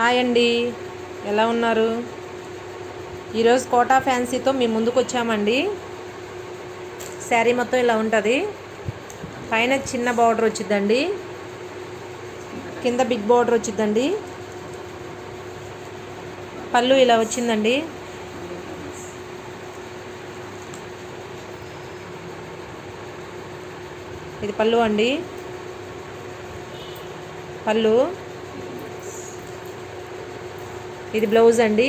Hi అండి, ఎలా ఉన్నారు? ఈరోజు కోటా ఫ్యాన్సీతో మీ ముందుకు వచ్చామండి. శారీ మొత్తం ఇలా ఉంటుంది. పైన చిన్న బార్డర్ వచ్చిందండి, కింద బిగ్ బార్డర్ వచ్చిందండి. పళ్ళు ఇలా వచ్చిందండి. ఇది పళ్ళు అండి. పళ్ళు ఇది బ్లౌజ్ అండి.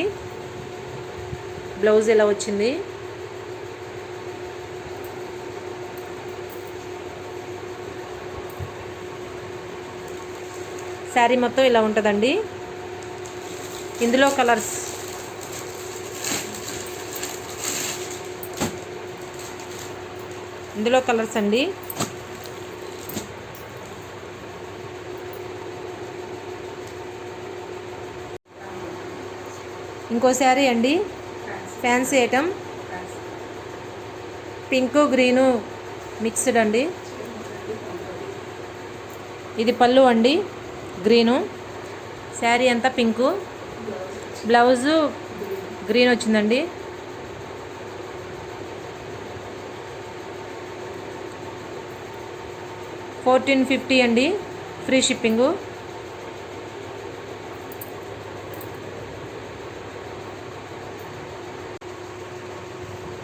బ్లౌజ్ ఇలా వచ్చింది. శారీ మొత్తం ఇలా ఉంటుందండి. ఇందులో కలర్స్ అండి. ఇంకో శారీ అండి, fancy item, pink green mixed అండి. ఇది పళ్ళు అండి, గ్రీను. శారీ అంతా పింకు, బ్లౌజు గ్రీన్ వచ్చిందండి. $1450 అండి, ఫ్రీ షిప్పింగు.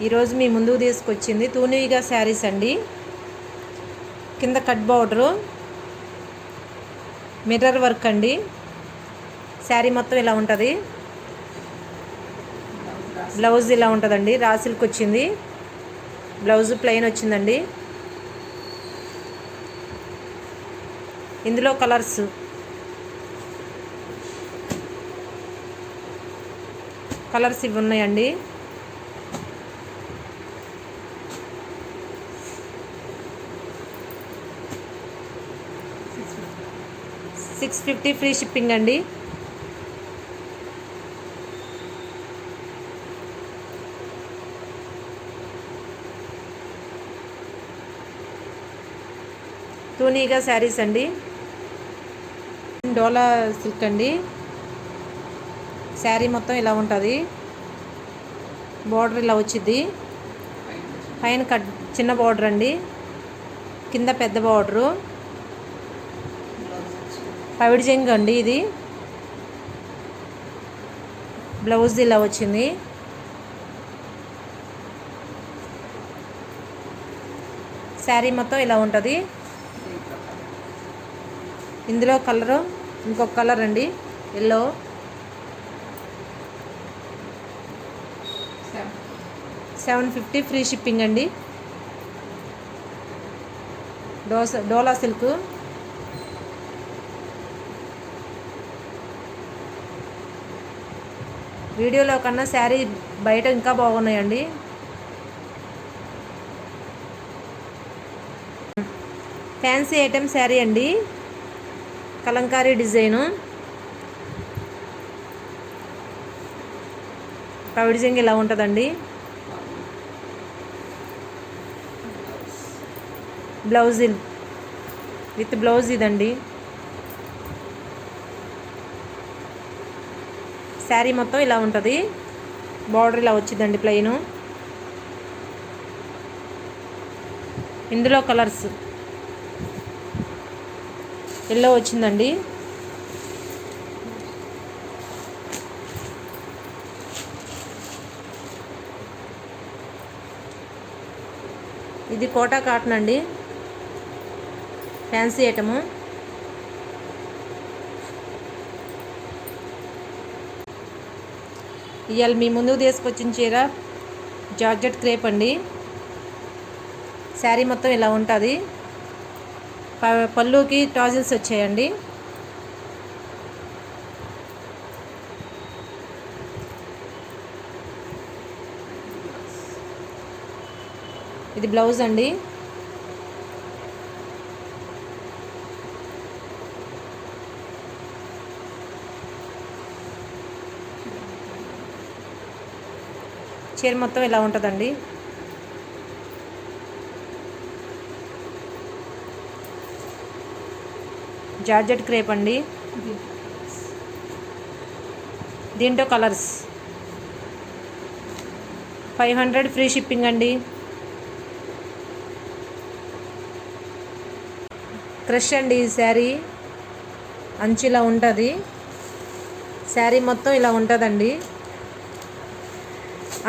ఈరోజు మీ ముందుకు తీసుకొచ్చింది తూనివిగా శారీస్ అండి. కింద కట్ బార్డరు, మిర్రర్ వర్క్ అండి. శారీ మొత్తం ఇలా ఉంటుంది. బ్లౌజ్ ఇలా ఉంటుందండి, రా సిల్క్ వచ్చింది. బ్లౌజ్ ప్లెయిన్ వచ్చిందండి. ఇందులో కలర్స్ ఇవి ఉన్నాయండి. $650 ఫ్రీ షిప్పింగ్ అండి. తూనీగా శారీస్ అండి. డోలా సిల్క్ అండి. శారీ మొత్తం ఇలా ఉంటుంది. బార్డర్ ఇలా వచ్చింది. పైన చిన్న బార్డర్ అండి, కింద పెద్ద బార్డరు. పవిడి చెంగు అండి ఇది. బ్లౌజ్ ఇలా వచ్చింది. శారీ మొత్తం ఇలా ఉంటుంది. ఇందులో కలరు ఇంకొక కలర్ అండి, ఎల్లో. $750 ఫ్రీ షిప్పింగ్ అండి. డోలా సిల్క్. వీడియోలో కన్నా శారీ బయట ఇంకా బాగున్నాయండి. ఫ్యాన్సీ ఐటమ్ శారీ అండి, కలంకారీ డిజైను. పవిడి చెంగు ఇలా ఉంటుందండి. బ్లౌజ్ విత్ బ్లౌజ్ ఇదండి. శారీ మొత్తం ఇలా ఉంటుంది. బార్డర్ ఇలా వచ్చిందండి, ప్లెయిన్. ఇందులో కలర్స్ ఎల్లో వచ్చిందండి. ఇది కోటా కాటన్ అండి, ఫ్యాన్సీ ఐటము. ఇవాళ మీ ముందుకు తీసుకొచ్చిన చీర జార్జెట్ క్రేప్ అండి. శారీ మొత్తం ఇలా ఉంటుంది. పళ్ళుకి టాజిల్స్ వచ్చాయండి. ఇది బ్లౌజ్ అండి. చీర మొత్తం ఇలా ఉంటుందండి. జార్జెట్ క్రేప్ అండి. దీంట్లో కలర్స్ 500 ఫ్రీ షిప్పింగ్ అండి. క్రష్ అండి ఈ శారీ. అంచు ఇలా ఉంటుంది. శారీ మొత్తం ఇలా ఉంటుందండి.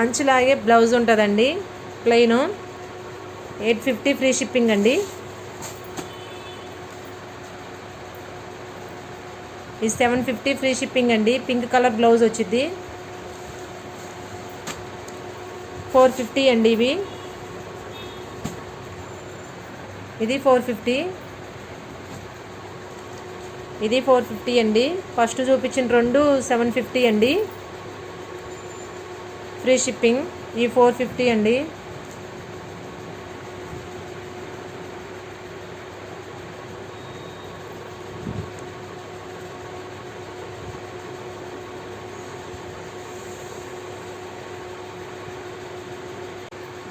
అంచులాగే బ్లౌజ్ ఉంటుందండి ప్లెయిన్. 850 ఫ్రీ షిప్పింగ్ అండి. ఇది 750 ఫ్రీ షిప్పింగ్ అండి. పింక్ కలర్ బ్లౌజ్ వచ్చింది. 450 అండి ఇవి. ఇది 450. ఇది 450 అండి. ఫస్ట్ చూపించిన రెండు 750 అండి ఫ్రీ షిప్పింగ్. ఈ 450 అండి.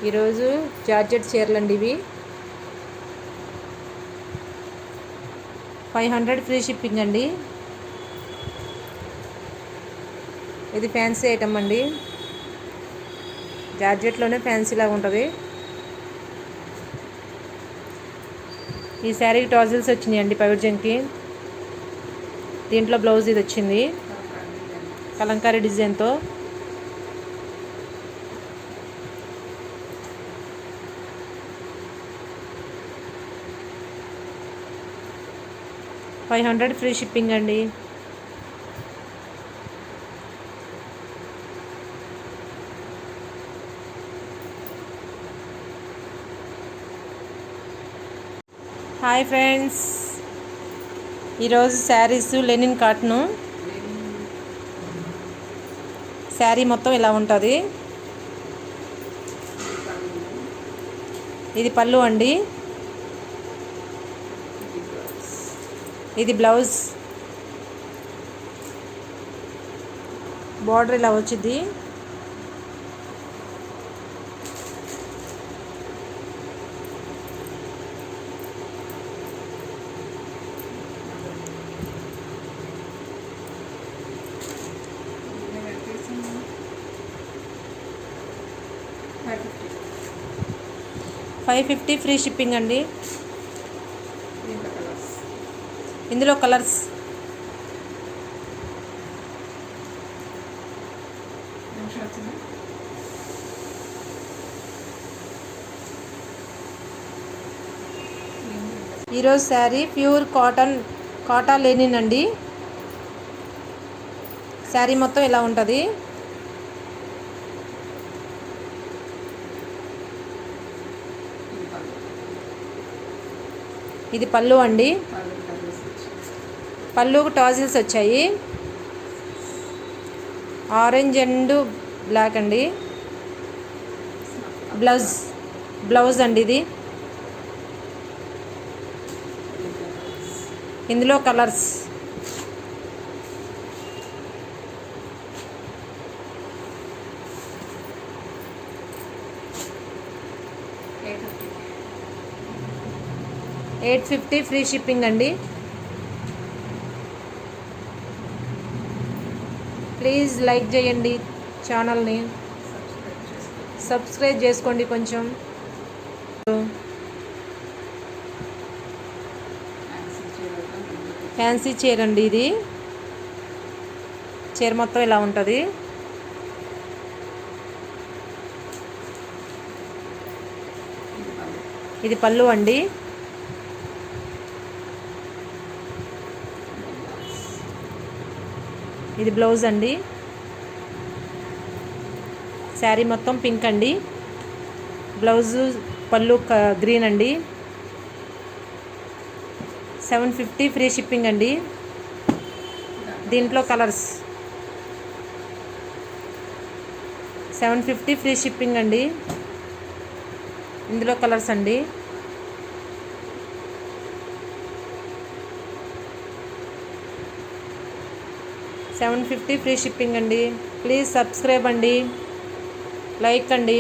ఈరోజు జార్జెట్ చీరలండి ఇవి. 500 ఫ్రీ షిప్పింగ్ అండి. ఇది ఫ్యాన్సీ ఐటమ్ అండి. జార్జెట్లోనే ఫ్యాన్సీ లాగా ఉంటుంది. ఈ శారీకి టాజిల్స్ వచ్చినాయి అండి పైవర్జంకి. దీంట్లో బ్లౌజ్ ఇది వచ్చింది కలంకారీ డిజైన్తో. $500 ఫ్రీ షిప్పింగ్ అండి. హాయ్ ఫ్రెండ్స్, ఈరోజు శారీస్ లెనిన్ కాటను. శారీ మొత్తం ఇలా ఉంటుంది. ఇది పళ్ళు అండి. ఇది బ్లౌజ్. బార్డర్ ఇలా వచ్చింది. $550 ఫ్రీ షిప్పింగ్ అండి. ఇందులో కలర్స్ ఈరోజు శారీ ప్యూర్ కాటా లెనిన్ అండి. శారీ మొత్తం ఇలా ఉంటుంది. ఇది పళ్ళు అండి. పళ్ళుకు టాజిల్స్ వచ్చాయి. ఆరెంజ్ అండ్ బ్లాక్ అండి. బ్లౌజ్ అండి ఇది. ఇందులో కలర్స్ $850 ఫ్రీ షిప్పింగ్ అండి. ప్లీజ్ లైక్ చేయండి, ఛానల్ని సబ్స్క్రైబ్ చేసుకోండి కొంచెం. ఫ్యాన్సీ చీర అండి ఇది. చీర మొత్తం ఇలా ఉంటుంది. ఇది పళ్ళు అండి. ఇది బ్లౌజ్ అండి. శారీ మొత్తం పింక్ అండి. బ్లౌజు పళ్ళు గ్రీన్ అండి. 750 ఫ్రీ షిప్పింగ్ అండి. దీంట్లో కలర్స్ 750 ఫ్రీ షిప్పింగ్ అండి. ఇందులో కలర్స్ అండి. $750 ఫ్రీ షిప్పింగ్ అండి. ప్లీజ్ సబ్స్క్రైబ్ అండి, లైక్ అండి.